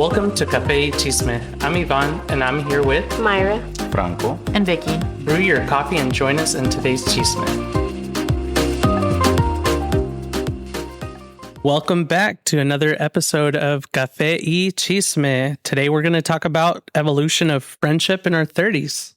Welcome to Café y Chisme. I'm Ivan, and I'm here with Myra, Franco, and Vicky. Brew your coffee and join us in today's Chisme. Welcome back to another episode of Café y Chisme. Today we're going to talk about evolution of friendship in our 30s. It's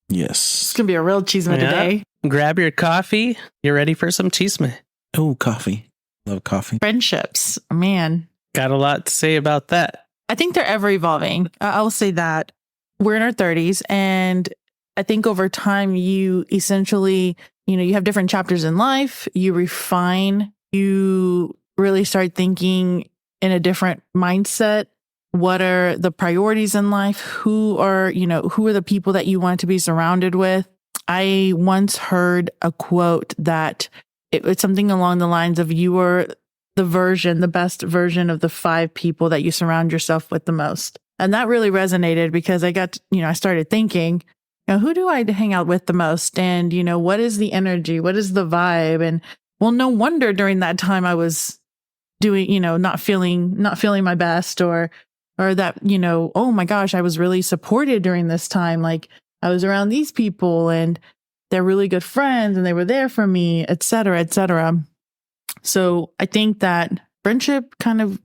yes. going to be a real chisme today. Grab your coffee. You're ready for some chisme. Oh, coffee. Love coffee. Friendships, man. Got a lot to say about that. I think they're ever evolving. I'll say that. We're in our 30s, and I think over time, you essentially, you have different chapters in life. You refine, you really start thinking in a different mindset. What are the priorities in life? Who are the people that you want to be surrounded with? I once heard a quote that it was something along the lines of, you are the best version of the 5 people that you surround yourself with the most. And that really resonated because I started thinking, who do I hang out with the most? And, what is the energy? What is the vibe? And well, no wonder during that time I was doing, not feeling my best or that, oh my gosh, I was really supported during this time. Like I was around these people and they're really good friends and they were there for me, et cetera, et cetera. So I think that friendship kind of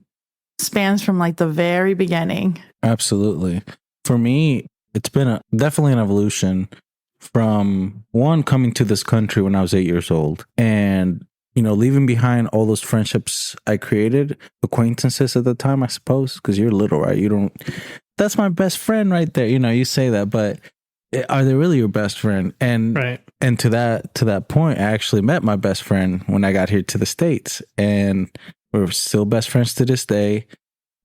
spans from like the very beginning. Absolutely. For me, it's been definitely an evolution from one, coming to this country when I was 8 years old and, leaving behind all those friendships I created, acquaintances at the time, I suppose, because you're little, right? That's my best friend right there. You say that, but are they really your best friend? And Right. And to that point, I actually met my best friend when I got here to the States, and we're still best friends to this day.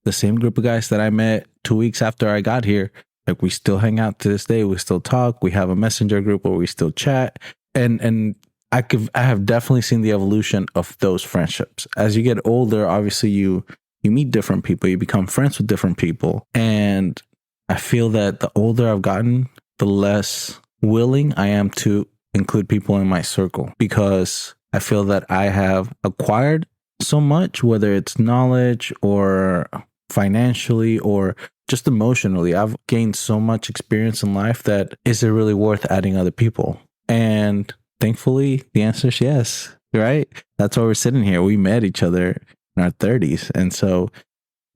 The same group of guys that I met 2 weeks after I got here, like we still hang out to this day. We still talk. We have a messenger group where we still chat, and I have definitely seen the evolution of those friendships. As you get older, obviously you meet different people, you become friends with different people, and I feel that the older I've gotten, the less willing I am to include people in my circle, because I feel that I have acquired so much, whether it's knowledge or financially or just emotionally. I've gained so much experience in life that is it really worth adding other people? And thankfully, the answer is yes, right? That's why we're sitting here. We met each other in our 30s. And so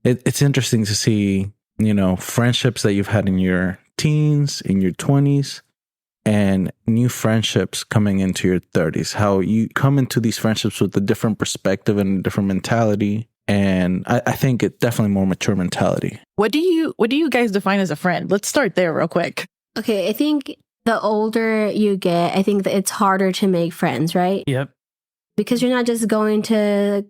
it's interesting to see, friendships that you've had in your teens, in your 20s, and new friendships coming into your 30s, how you come into these friendships with a different perspective and a different mentality. And I think it's definitely more mature mentality. What do you guys define as a friend? Let's start there real quick. Okay, I think the older you get, I think that it's harder to make friends, right? Yep. Because you're not just going to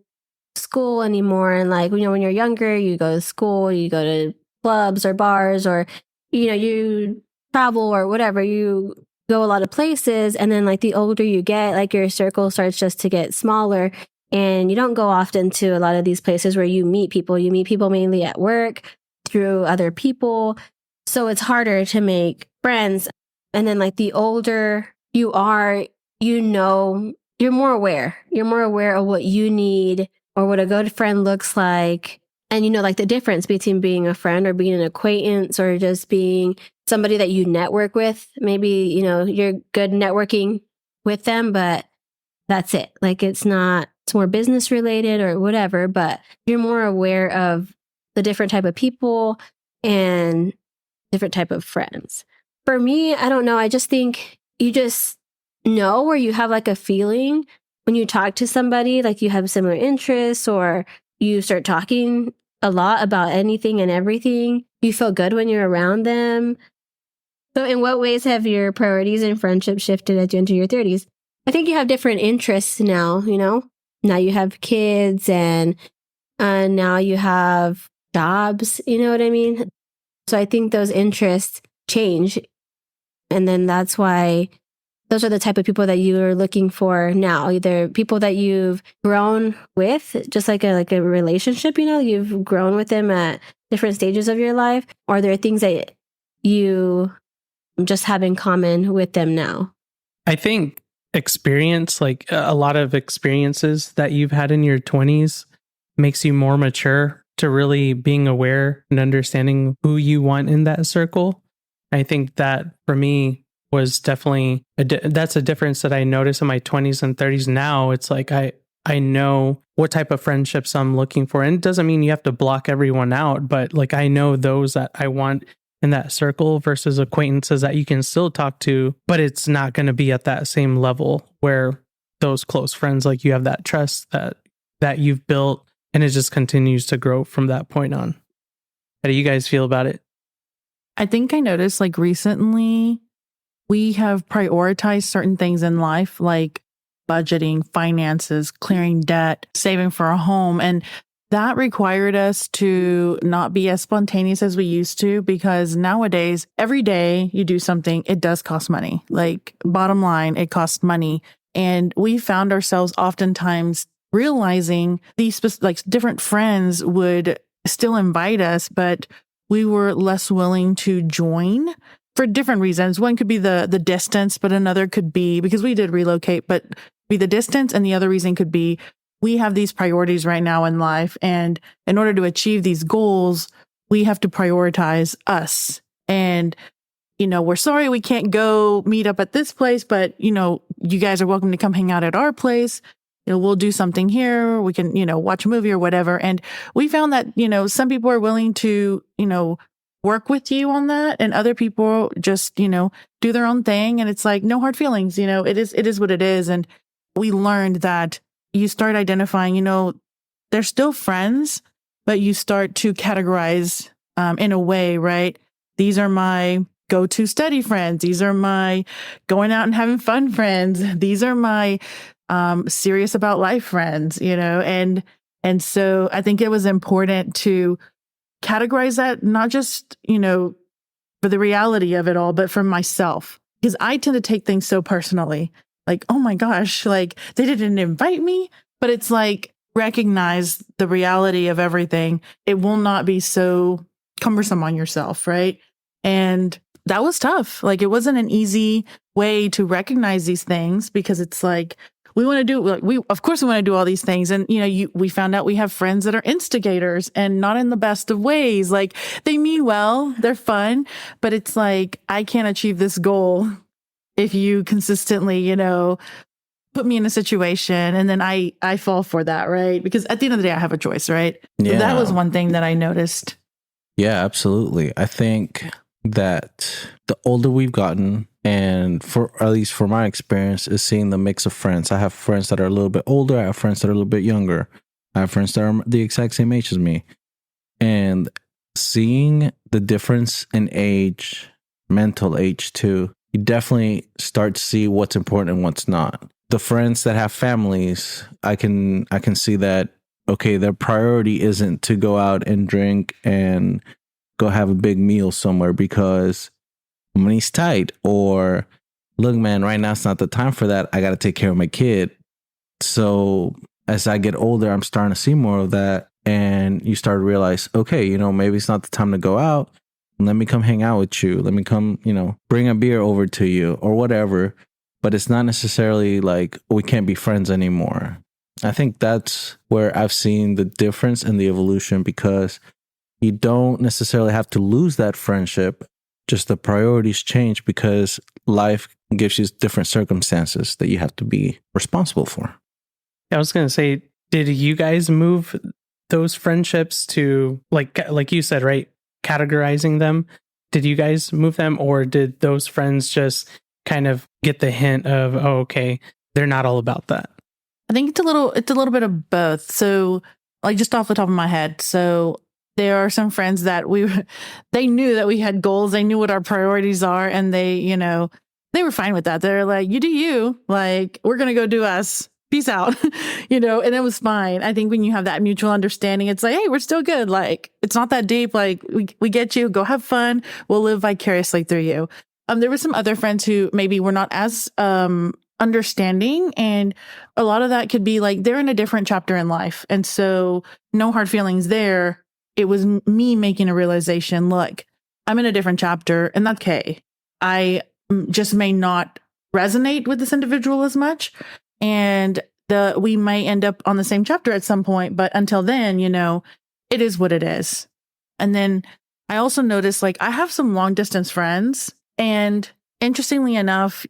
school anymore. And like, when you're younger, you go to school, you go to clubs or bars, or, you travel or whatever. You go a lot of places. And then like the older you get, like your circle starts just to get smaller. And you don't go often to a lot of these places where you meet people. You meet people mainly at work, through other people. So it's harder to make friends. And then like the older you are, you're more aware. You're more aware of what you need or what a good friend looks like. And like the difference between being a friend or being an acquaintance or just being somebody that you network with. Maybe, you're good networking with them, but that's it. Like it's more business related or whatever, but you're more aware of the different type of people and different type of friends. For me, I don't know. I just think you just know, or you have like a feeling when you talk to somebody, like you have similar interests or you start talking a lot about anything and everything. You feel good when you're around them. So in what ways have your priorities and friendships shifted as you enter your 30s? I think you have different interests now, Now you have kids and now you have jobs, you know what I mean? So I think those interests change. And then that's why those are the type of people that you are looking for now, either people that you've grown with, just like a relationship, you've grown with them at different stages of your life, or there are things that you just have in common with them now. I think experience, like a lot of experiences that you've had in your 20s, makes you more mature to really being aware and understanding who you want in that circle. I think that for me was definitely that's a difference that I noticed in my 20s and 30s. Now it's like I know what type of friendships I'm looking for. And it doesn't mean you have to block everyone out, but like I know those that I want in that circle versus acquaintances that you can still talk to, but it's not going to be at that same level where those close friends, like you have that trust that you've built, and it just continues to grow from that point on. How do you guys feel about it? I think I noticed like recently we have prioritized certain things in life, like budgeting, finances, clearing debt, saving for a home. And that required us to not be as spontaneous as we used to, because nowadays, every day you do something, it does cost money. Like bottom line, it costs money. And we found ourselves oftentimes realizing these like different friends would still invite us, but we were less willing to join for different reasons. One could be the distance, but another could be because we did relocate, but be the distance. And the other reason could be we have these priorities right now in life. And in order to achieve these goals, we have to prioritize us. And, we're sorry we can't go meet up at this place, but, you guys are welcome to come hang out at our place. We'll do something here. We can, watch a movie or whatever. And we found that, some people are willing to, work with you on that. And other people just, do their own thing. And it's like, no hard feelings. It is what it is. And we learned that you start identifying, they're still friends, but you start to categorize in a way, right? These are my go-to study friends. These are my going out and having fun friends. These are my serious about life friends, and so I think it was important to categorize that, not just, for the reality of it all, but for myself, because I tend to take things so personally, like, oh my gosh, like they didn't invite me, but it's like, recognize the reality of everything. It will not be so cumbersome on yourself. Right. And that was tough. Like it wasn't an easy way to recognize these things, because it's like, we want to do, like, of course we want to do all these things. And, we found out we have friends that are instigators, and not in the best of ways. Like they mean well, they're fun, but it's like, I can't achieve this goal if you consistently, put me in a situation and then I fall for that. Right. Because at the end of the day, I have a choice. Right. Yeah. So that was one thing that I noticed. Yeah, absolutely. I think that the older we've gotten, and for at least for my experience, is seeing the mix of friends. I have friends that are a little bit older. I have friends that are a little bit younger. I have friends that are the exact same age as me. And seeing the difference in age, mental age too, you definitely start to see what's important and what's not. The friends that have families, I can see that, okay, their priority isn't to go out and drink and go have a big meal somewhere because money's tight, or look, man, right now it's not the time for that. I got to take care of my kid. So as I get older, I'm starting to see more of that. And you start to realize, okay, maybe it's not the time to go out. Let me come hang out with you. Let me come, bring a beer over to you or whatever. But it's not necessarily like we can't be friends anymore. I think that's where I've seen the difference in the evolution, because you don't necessarily have to lose that friendship. Just the priorities change because life gives you different circumstances that you have to be responsible for. I was going to say, did you guys move those friendships to, like you said, right, categorizing them? Did you guys move them, or did those friends just kind of get the hint of, oh, okay, they're not all about that? I think it's a little bit of both. So, like, just off the top of my head, so there are some friends that they knew that we had goals. They knew what our priorities are, and they were fine with that. They're like, you do you, like, we're going to go do us. Peace out, and it was fine. I think when you have that mutual understanding, it's like, hey, we're still good. Like, it's not that deep. Like, we get you. Go have fun. We'll live vicariously through you. There were some other friends who maybe were not as understanding, and a lot of that could be like they're in a different chapter in life, and so no hard feelings there. It was me making a realization. Look, I'm in a different chapter, and that's okay. I just may not resonate with this individual as much, and we may end up on the same chapter at some point. But until then, it is what it is. And then I also noticed, like, I have some long distance friends, and interestingly enough,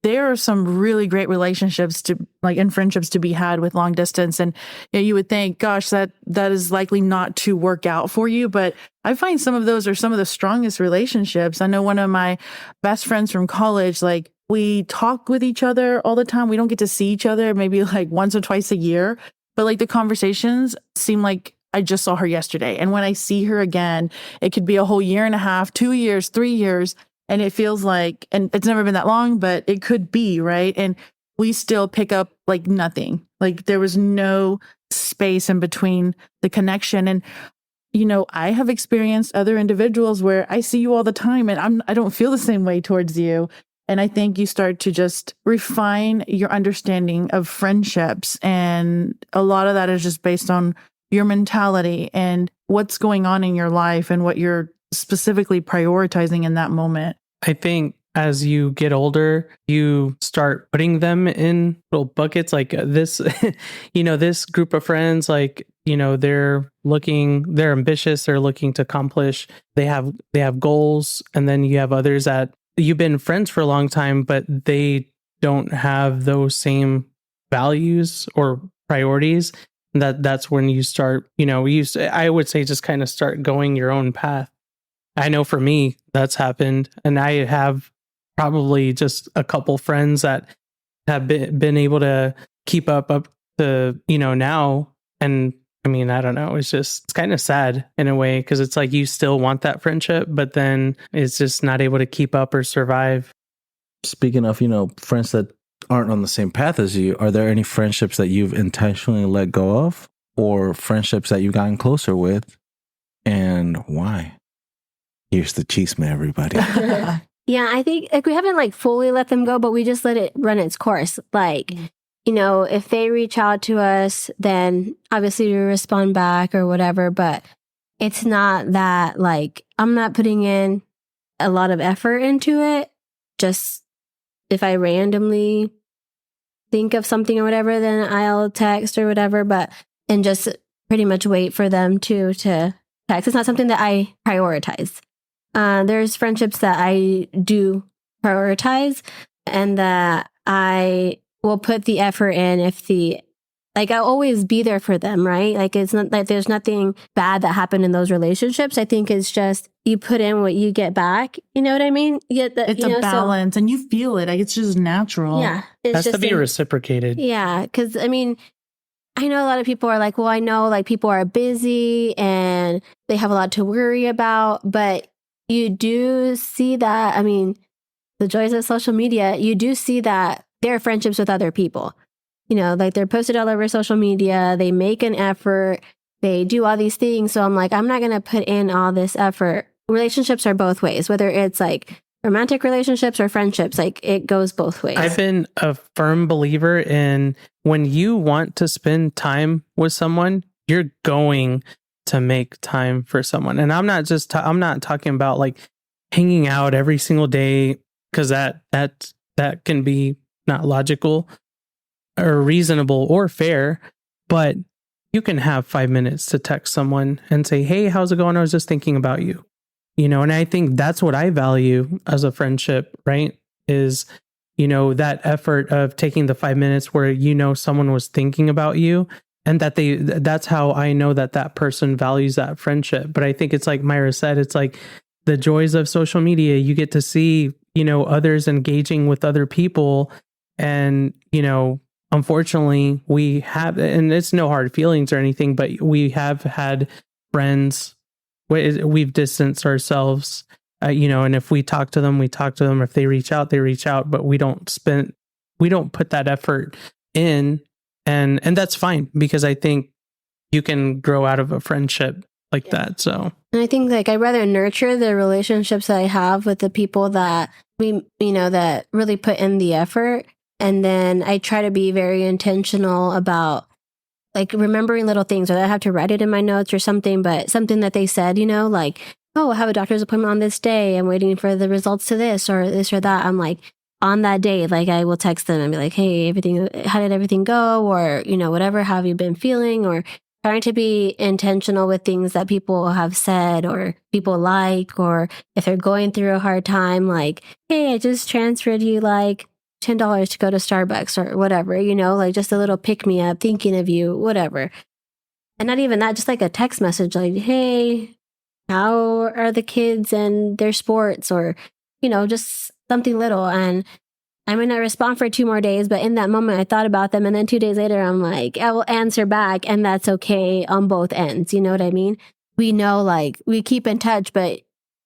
there are some really great relationships and friendships to be had with long distance. And you would think, gosh, that is likely not to work out for you. But I find some of those are some of the strongest relationships. I know one of my best friends from college, like, we talk with each other all the time. We don't get to see each other maybe like once or twice a year, but like the conversations seem like I just saw her yesterday. And when I see her again, it could be a whole year and a half, 2 years, 3 years. And it feels like, and it's never been that long, but it could be, right? And we still pick up like nothing. Like there was no space in between the connection. And, I have experienced other individuals where I see you all the time and I don't feel the same way towards you. And I think you start to just refine your understanding of friendships. And a lot of that is just based on your mentality and what's going on in your life and what you're specifically prioritizing in that moment. I think as you get older, you start putting them in little buckets like this, this group of friends, like, they're ambitious, they're looking to accomplish, they have goals. And then you have others that you've been friends for a long time, but they don't have those same values or priorities. That's when you start, I would say just kind of start going your own path. I know for me, that's happened. And I have probably just a couple friends that have been able to keep up to, now. And I mean, I don't know. It's kind of sad in a way, because it's like you still want that friendship, but then it's just not able to keep up or survive. Speaking of, friends that aren't on the same path as you, are there any friendships that you've intentionally let go of, or friendships that you've gotten closer with, and why? Here's the chisme, everybody. Yeah, I think like we haven't like fully let them go, but we just let it run its course. Like, if they reach out to us, then obviously we respond back or whatever, but it's not that like I'm not putting in a lot of effort into it. Just if I randomly think of something or whatever, then I'll text or whatever, and just pretty much wait for them to text. It's not something that I prioritize. There's friendships that I do prioritize and that I will put the effort in I'll always be there for them, right? Like it's not like there's nothing bad that happened in those relationships. I think it's just you put in what you get back. You know what I mean? It's a balance and you feel it. Like it's just natural. Yeah. It has to be reciprocated. Yeah. Because I mean, I know a lot of people are like, well, I know like people are busy and they have a lot to worry about, but you do see that, I mean, the joys of social media, you do see that there are friendships with other people. Like they're posted all over social media, they make an effort, they do all these things. So I'm like, I'm not going to put in all this effort. Relationships are both ways, whether it's like romantic relationships or friendships, like it goes both ways. I've been a firm believer in when you want to spend time with someone, you're going to make time for someone. And I'm not I'm not talking about like hanging out every single day, because that can be not logical or reasonable or fair, but you can have 5 minutes to text someone and say, hey, how's it going? I was just thinking about you. And I think that's what I value as a friendship, right? Is, that effort of taking the 5 minutes where, someone was thinking about you, and that's how I know that person values that friendship. But I think it's like Myra said, it's like the joys of social media. You get to see, others engaging with other people. And, unfortunately we have, and it's no hard feelings or anything, but we have had friends, we've distanced ourselves, and if we talk to them, we talk to them. If they reach out, they reach out, but we don't put that effort in. And that's fine, because I think you can grow out of a friendship like that. So, and I think like I'd rather nurture the relationships that I have with the people that that really put in the effort. And then I try to be very intentional about like remembering little things, or I have to write it in my notes or something, but something that they said, like, oh, I have a doctor's appointment on this day. I'm waiting for the results to this or that. I'm like, on that day, like I will text them and be like, hey, how did everything go? Or, whatever, how have you been feeling? Or trying to be intentional with things that people have said or people like, or if they're going through a hard time, like, hey, I just transferred you like $10 to go to Starbucks or whatever, like just a little pick me up, thinking of you, whatever. And not even that, just like a text message like, hey, how are the kids and their sports, or, just something little. And I might not respond for 2 more days, but in that moment, I thought about them. And then 2 days later, I'm like, I will answer back. And that's okay on both ends. You know what I mean? We know, like, we keep in touch, but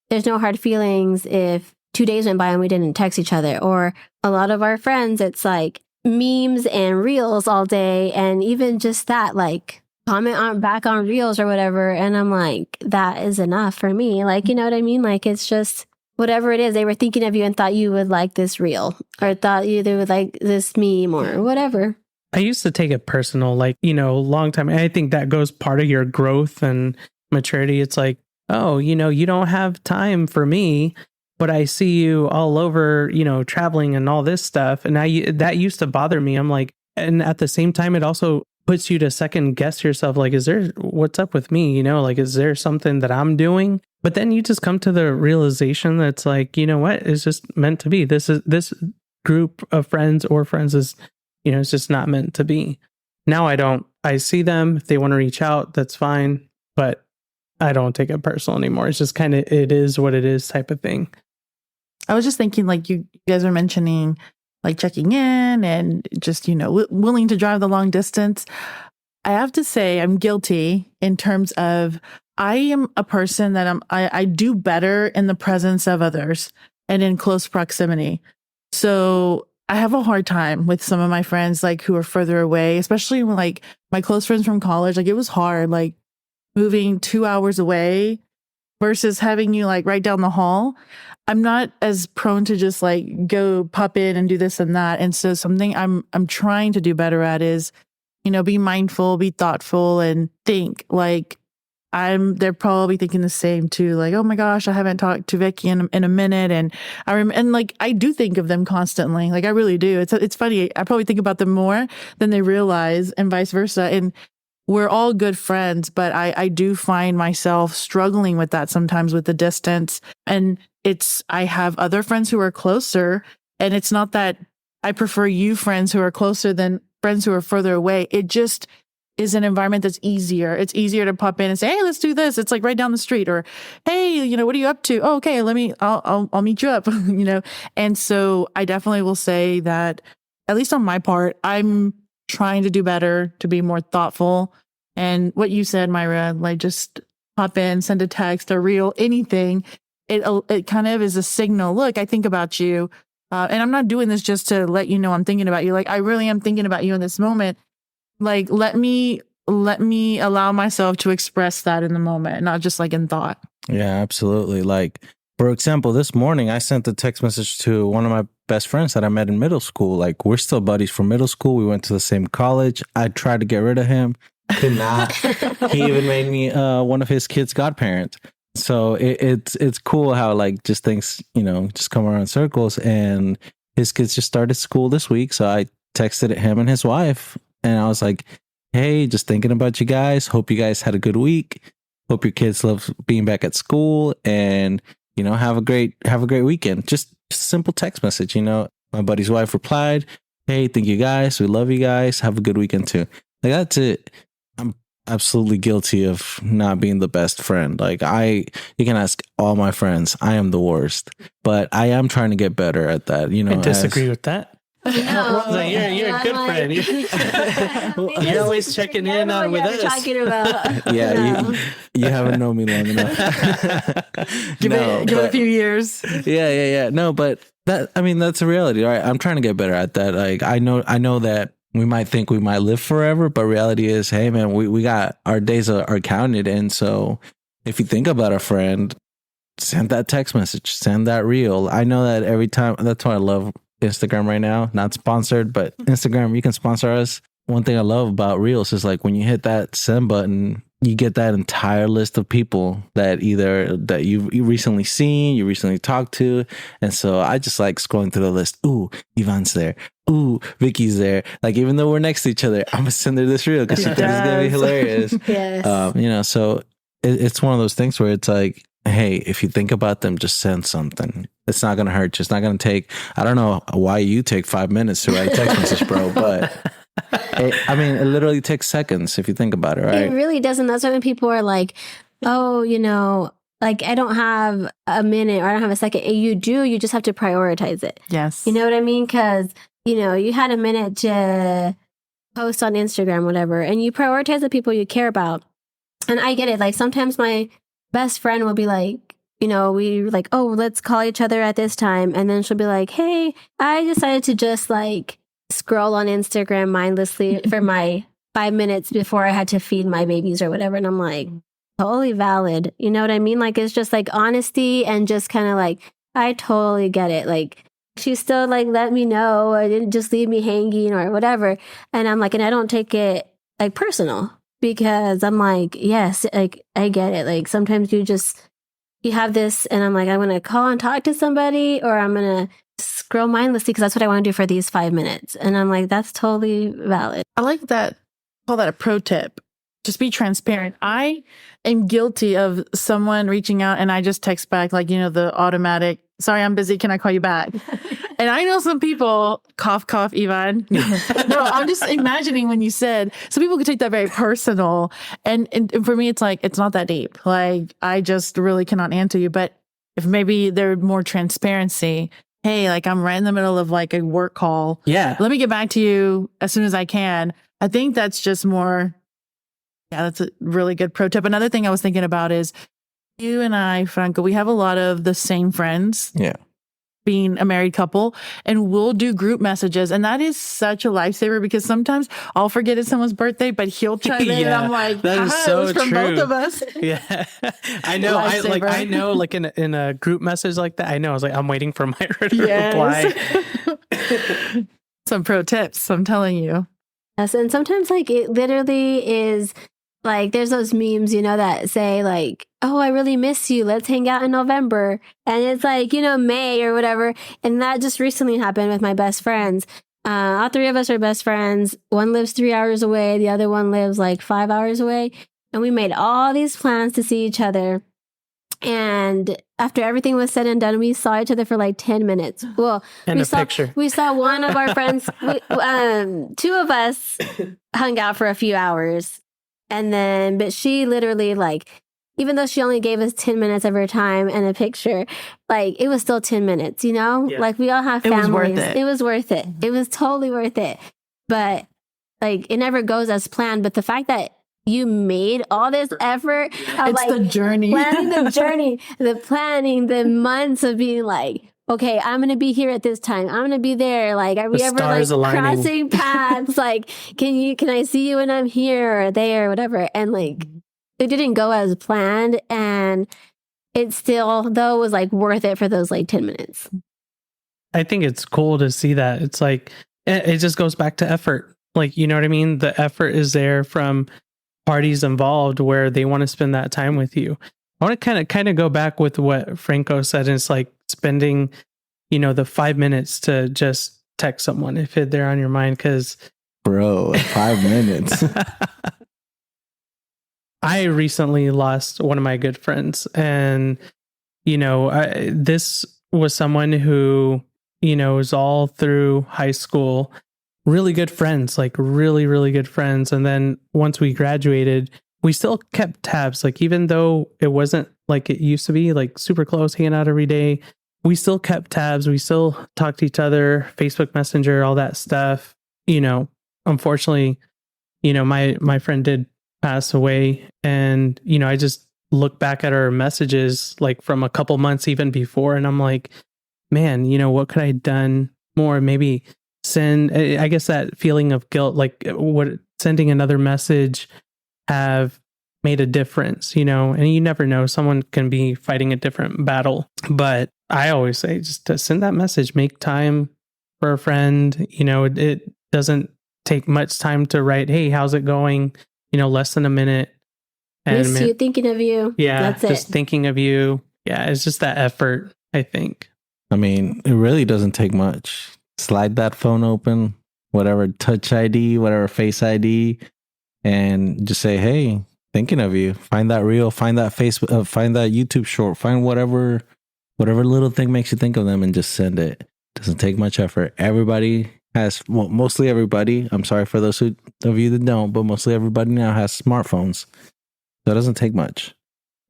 there's no hard feelings if 2 days went by and we didn't text each other. Or a lot of our friends, it's like memes and reels all day. And even just that, like, comment on back on reels or whatever. And I'm like, that is enough for me. Like, you know what I mean? Like, it's just whatever it is, they were thinking of you and thought you would like this reel, or thought they would like this meme or whatever. I used to take it personal, like, long time. And I think that goes part of your growth and maturity. It's like, oh, you don't have time for me, but I see you all over, traveling and all this stuff. And that used to bother me. I'm like, and at the same time, it also puts you to second guess yourself. Like, what's up with me? Like, is there something that I'm doing? But then you just come to the realization that's like, you know what? It's just meant to be. This group of friends is, it's just not meant to be. Now I see them. If they want to reach out, that's fine. But I don't take it personal anymore. It's just kind of, it is what it is type of thing. I was just thinking, like, you guys are mentioning, like, checking in and just, willing to drive the long distance. I have to say I'm guilty in terms of, I am a person that I do better in the presence of others and in close proximity. So I have a hard time with some of my friends, like, who are further away, especially when, like, my close friends from college. Like, it was hard, like, moving 2 hours away versus having you, like, right down the hall. I'm not as prone to just, like, go pop in and do this and that. And so something I'm trying to do better at is, be mindful, be thoughtful, and think, like, they're probably thinking the same too. Like, oh my gosh, I haven't talked to Vicky in a minute. And I do think of them constantly. Like, I really do. It's funny. I probably think about them more than they realize, and vice versa. And we're all good friends, but I do find myself struggling with that sometimes, with the distance. And I have other friends who are closer, and it's not that I prefer you friends who are closer than friends who are further away. It just is an environment that's easier. It's easier to pop in and say, hey, let's do this. It's like right down the street. Or, hey, what are you up to? Oh, okay, I'll meet you up, And so I definitely will say that, at least on my part, I'm trying to do better, to be more thoughtful. And what you said, Myra, like, just pop in, send a text, a reel, anything. It kind of is a signal. Look, I think about you. And I'm not doing this just to let you know I'm thinking about you. Like, I really am thinking about you in this moment. Like, let me allow myself to express that in the moment, not just like in thought. Yeah, absolutely. Like, for example, this morning I sent a text message to one of my best friends that I met in middle school. Like, we're still buddies from middle school. We went to the same college. I tried to get rid of him. Could not. He even made me one of his kids' godparents. So it's cool how, like, just things, just come around in circles. And his kids just started school this week. So I texted him and his wife, and I was like, hey, just thinking about you guys. Hope you guys had a good week. Hope your kids love being back at school, and, have a great weekend. Just a simple text message. My buddy's wife replied, hey, thank you guys. We love you guys. Have a good weekend too. Like, that's it. I'm absolutely guilty of not being the best friend. Like, you can ask all my friends. I am the worst, but I am trying to get better at that. I disagree with that. No, you're a good friend. You're always checking in on with us. Talking about. Yeah, you haven't known me long enough. Give it a few years. Yeah. No, but that's a reality, right? I'm trying to get better at that. Like, I know that we might think we might live forever, but reality is, hey man, we got, our days are counted. And so if you think about a friend, send that text message, send that reel. I know that every time. That's why I love Instagram right now. Not sponsored, but Instagram, you can sponsor us. One thing I love about reels is, like, when you hit that send button, you get that entire list of people that you recently seen, you recently talked to. And so I just like scrolling through the list. Ooh, Ivan's there. Ooh, Vicky's there. Like, even though we're next to each other, I'm gonna send her this reel because she thinks it's gonna be hilarious. Yes. So it's one of those things where it's like, hey, if you think about them, just send something. It's not gonna hurt you. It's not gonna take, I don't know why you take 5 minutes to write a text message, bro, but it literally takes seconds if you think about it, right? It really doesn't. That's why when people are like, oh, like, I don't have a minute or I don't have a second. You do. You just have to prioritize it. Yes. You know what I mean? Because, you had a minute to post on Instagram, whatever, and you prioritize the people you care about. And I get it. Like, sometimes my best friend will be like, we like, oh, let's call each other at this time. And then she'll be like, hey, I decided to just like scroll on Instagram mindlessly for my 5 minutes before I had to feed my babies or whatever. And I'm like, totally valid. You know what I mean? Like, it's just like honesty and just kind of like, I totally get it. Like, she still like let me know, or didn't just leave me hanging or whatever. And I'm like, and I don't take it like personal, because I'm like, yes, like I get it. Like, sometimes you have this, and I'm like, I'm going to call and talk to somebody, or I'm going to scroll mindlessly because that's what I want to do for these 5 minutes. And I'm like, that's totally valid. I like that. Call that a pro tip. Just be transparent. I am guilty of someone reaching out and I just text back, like, the automatic, sorry, I'm busy. Can I call you back? And I know some people, cough, cough, Ivan. No, I'm just imagining when you said, some people could take that very personal. And for me, it's like, it's not that deep. Like, I just really cannot answer you. But if maybe there's more transparency, hey, like, I'm right in the middle of like a work call. Yeah. Let me get back to you as soon as I can. I think that's just more, that's a really good pro tip. Another thing I was thinking about is you and I, Franco, we have a lot of the same friends. Yeah. Being a married couple, and we'll do group messages. And that is such a lifesaver, because sometimes I'll forget it's someone's birthday, but he'll chime in and I'm like, that is so it was from true. both of us. Yeah. I know. I know, like in a group message like that, I know. I was like, I'm waiting for my reply. Some pro tips, I'm telling you. Yes. And sometimes like it literally is like, there's those memes, that say like, oh, I really miss you. Let's hang out in November. And it's like, May or whatever. And that just recently happened with my best friends. All three of us are best friends. One lives 3 hours away. The other one lives like 5 hours away. And we made all these plans to see each other. And after everything was said and done, we saw each other for like 10 minutes. Well, picture. We saw one of our friends, two of us hung out for a few hours. And then, but she literally like, even though she only gave us 10 minutes of her time and a picture, like, it was still 10 minutes, Yeah. Like, we all have families. It was worth it. It was worth it. It was totally worth it. But like, it never goes as planned. But the fact that you made all this effort of It's like the journey. planning the journey, the months of being like, okay, I'm going to be here at this time. I'm going to be there. Like, are we ever like crossing paths? Like, can I see you when I'm here or there or whatever? And like, it didn't go as planned. And it still, though, was like worth it for those like 10 minutes. I think it's cool to see that. It's like, it just goes back to effort. Like, you know what I mean? The effort is there from parties involved where they want to spend that time with you. I want to kind of go back with what Franco said. And it's like spending, the 5 minutes to just text someone if they're on your mind. Because, bro, 5 minutes. I recently lost one of my good friends, and this was someone who was all through high school, really good friends, like really, really good friends. And then once we graduated, we still kept tabs. Like, even though it wasn't like it used to be, like super close, hanging out every day, we still kept tabs. We still talked to each other, Facebook Messenger, all that stuff. Unfortunately, my friend did pass away, and I just look back at our messages like from a couple months even before, and I'm like, man, what could I have done more? Maybe send, I guess that feeling of guilt, like would sending another message have made a difference, and you never know, someone can be fighting a different battle. But I always say just to send that message, make time for a friend. It doesn't take much time to write, hey, how's it going? Less than a minute. Miss you, thinking of you. Yeah, That's just it. thinking of you. Yeah, it's just that effort, I think. I mean, it really doesn't take much. Slide that phone open, whatever Touch ID, whatever Face ID, and just say, "Hey, thinking of you." Find that reel, find that Facebook, find that YouTube short, find whatever little thing makes you think of them, and just send it. Doesn't take much effort. Everybody has, well, mostly everybody. I'm sorry for those of you that don't, but mostly everybody now has smartphones, so it doesn't take much.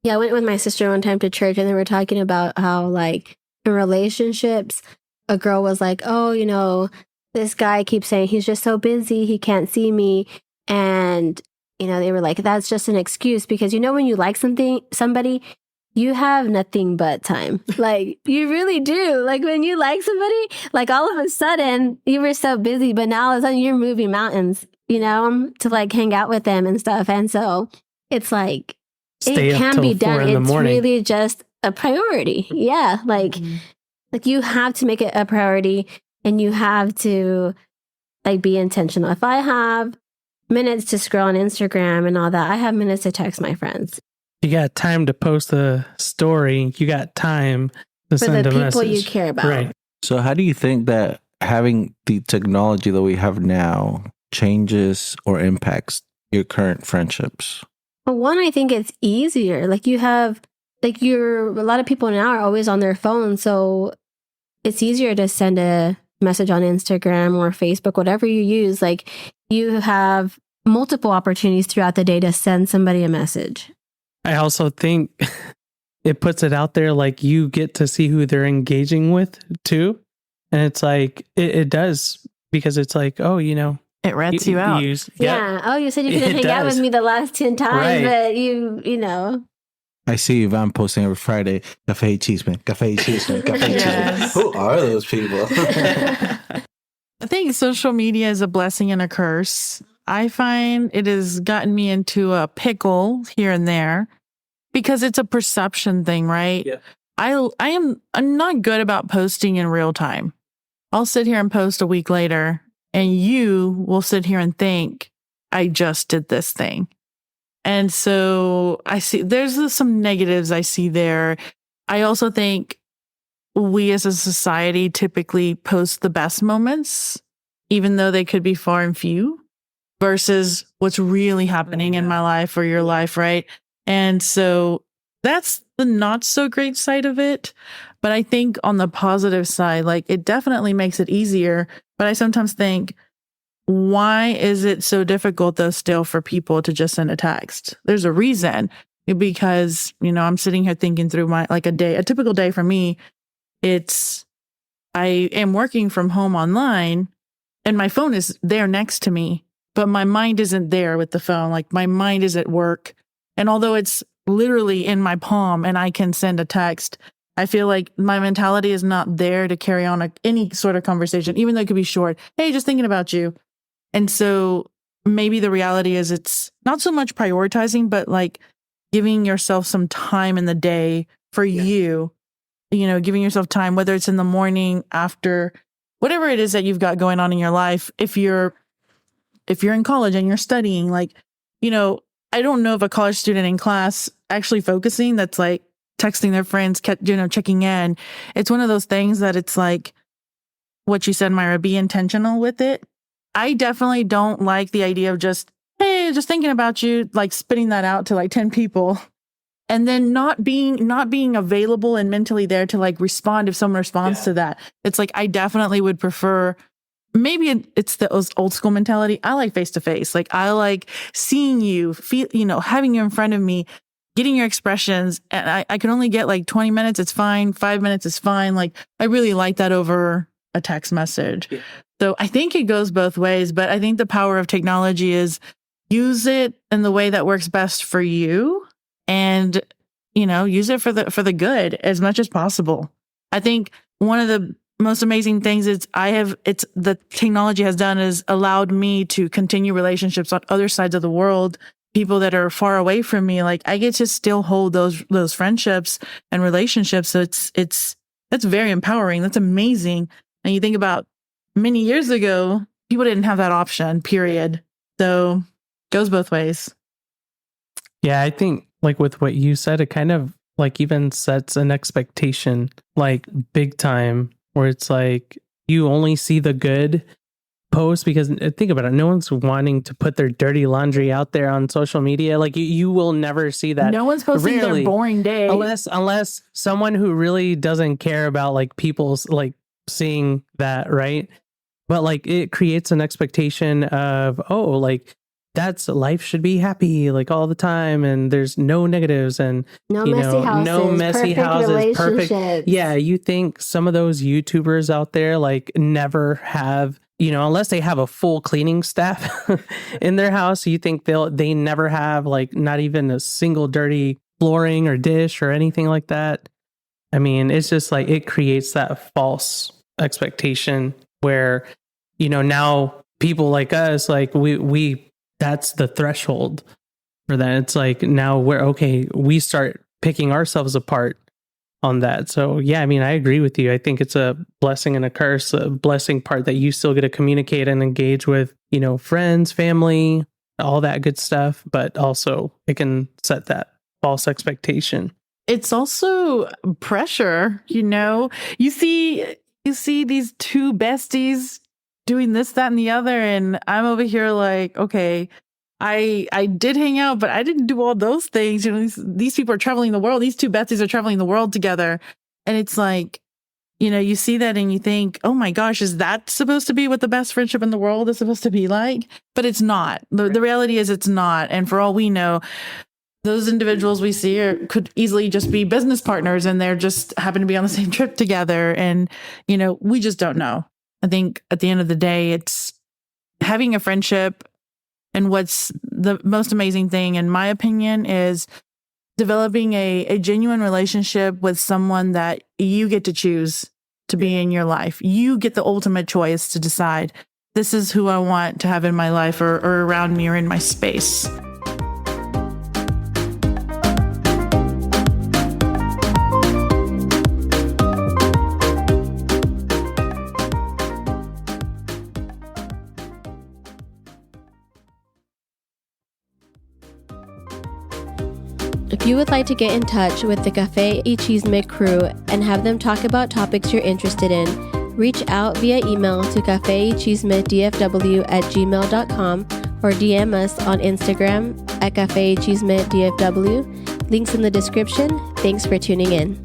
Yeah, I went with my sister one time to church, and they were talking about how, like, in relationships, a girl was like, "Oh, you know, this guy keeps saying he's just so busy, he can't see me," and you know, they were like, "That's just an excuse because you know when you like somebody, you have nothing but time. Like you really do. Like when you like somebody, like all of a sudden you were so busy, but now all of a sudden you're moving mountains, you know, to like hang out with them and stuff. And so it's like Stay it up can till be 4 done. in the It's morning. really just a priority. Yeah, like you have to make it a priority, and you have to like be intentional. If I have minutes to scroll on Instagram and all that, I have minutes to text my friends. You got time to post a story. You got time to For send the a people message. you care about. Right. So, how do you think that having the technology that we have now changes or impacts your current friendships? Well, one, I think it's easier. Like you have, like a lot of people now are always on their phone. So it's easier to send a message on Instagram or Facebook, whatever you use. Like you have multiple opportunities throughout the day to send somebody a message. I also think it puts it out there like you get to see who they're engaging with too. And it's like, it does, because it's like, oh, you know, It rats you out. Yeah. Oh, you said you couldn't It hang out does. with me the last 10 times, Right. but you know. I see Ivan posting every Friday, Café y Chisme, Café y Chisme, Café y Yes. Chisme. Who are those people? I think social media is a blessing and a curse. I find it has gotten me into a pickle here and there because it's a perception thing, right? Yeah. I'm not good about posting in real time. I'll sit here and post a week later, and you will sit here and think, I just did this thing. And so I see there's some negatives I see there. I also think we as a society typically post the best moments, even though they could be far and few, versus what's really happening in my life or your life, right? And so that's the not so great side of it. But I think on the positive side, like it definitely makes it easier. But I sometimes think, why is it so difficult though still for people to just send a text? There's a reason, because, you know, I'm sitting here thinking through my, like a typical day for me. I am working from home online and my phone is there next to me, but my mind isn't there with the phone. Like my mind is at work. And although it's literally in my palm and I can send a text, I feel like my mentality is not there to carry on any sort of conversation, even though it could be short. Hey, just thinking about you. And so maybe the reality is it's not so much prioritizing, but like giving yourself some time in the day for you, you know, giving yourself time, whether it's in the morning, after, whatever it is that you've got going on in your life. If you're in college and you're studying, like, you know, I don't know of a college student in class actually focusing that's like texting their friends, you know, checking in. It's one of those things that it's like what you said, Myra, be intentional with it. I definitely don't like the idea of just, hey, just thinking about you, like spitting that out to like 10 people and then not being available and mentally there to like respond if someone responds to that. It's like, I definitely would prefer, maybe it's the old school mentality. I like face to face. Like I like seeing you, feel, you know, having you in front of me, getting your expressions. And I can only get like 20 minutes. It's fine. 5 minutes is fine. Like I really like that over a text message. Yeah. So I think it goes both ways, but I think the power of technology is use it in the way that works best for you, and, you know, use it for the good as much as possible. I think one of the most amazing things the technology has done is allowed me to continue relationships on other sides of the world, people that are far away from me. Like I get to still hold those friendships and relationships. So that's very empowering. That's amazing. And you think about many years ago, people didn't have that option, period. So goes both ways. Yeah, I think like with what you said, it kind of like even sets an expectation like big time where it's like you only see the good post because think about it, no one's wanting to put their dirty laundry out there on social media. Like you will never see that. No one's posting Rarely. their boring day. Unless someone who really doesn't care about like people's like seeing that, right? But like it creates an expectation of, oh, like that's life should be happy like all the time and there's no negatives and No you messy know, houses, no messy perfect houses, perfect. relationships. Yeah, you think some of those YouTubers out there like never have, you know, unless they have a full cleaning staff in their house, you think they never have like not even a single dirty flooring or dish or anything like that. I mean, it's just like it creates that false expectation where, you know, now people like us, like we that's the threshold for that. It's like now we're okay, we start picking ourselves apart on that. So yeah, I mean, I agree with you. I think it's a blessing and a curse. A blessing part that you still get to communicate and engage with, you know, friends, family, all that good stuff, but also it can set that false expectation. It's also pressure, you know. You see these two besties doing this, that, and the other, and I'm over here like, okay, I did hang out, but I didn't do all those things. You know, these people are traveling the world. These two besties are traveling the world together, and it's like, you know, you see that and you think, oh my gosh, is that supposed to be what the best friendship in the world is supposed to be like? But it's not. The reality is it's not. And for all we know, those individuals we see could easily just be business partners and they're just happen to be on the same trip together. And, you know, we just don't know. I think at the end of the day, it's having a friendship. And what's the most amazing thing, in my opinion, is developing a genuine relationship with someone that you get to choose to be in your life. You get the ultimate choice to decide, this is who I want to have in my life or around me or in my space. If you would like to get in touch with the Café y Chisme crew and have them talk about topics you're interested in, reach out via email to cafeychismedfw@gmail.com or DM us on Instagram at cafeychismedfw. Links in the description. Thanks for tuning in.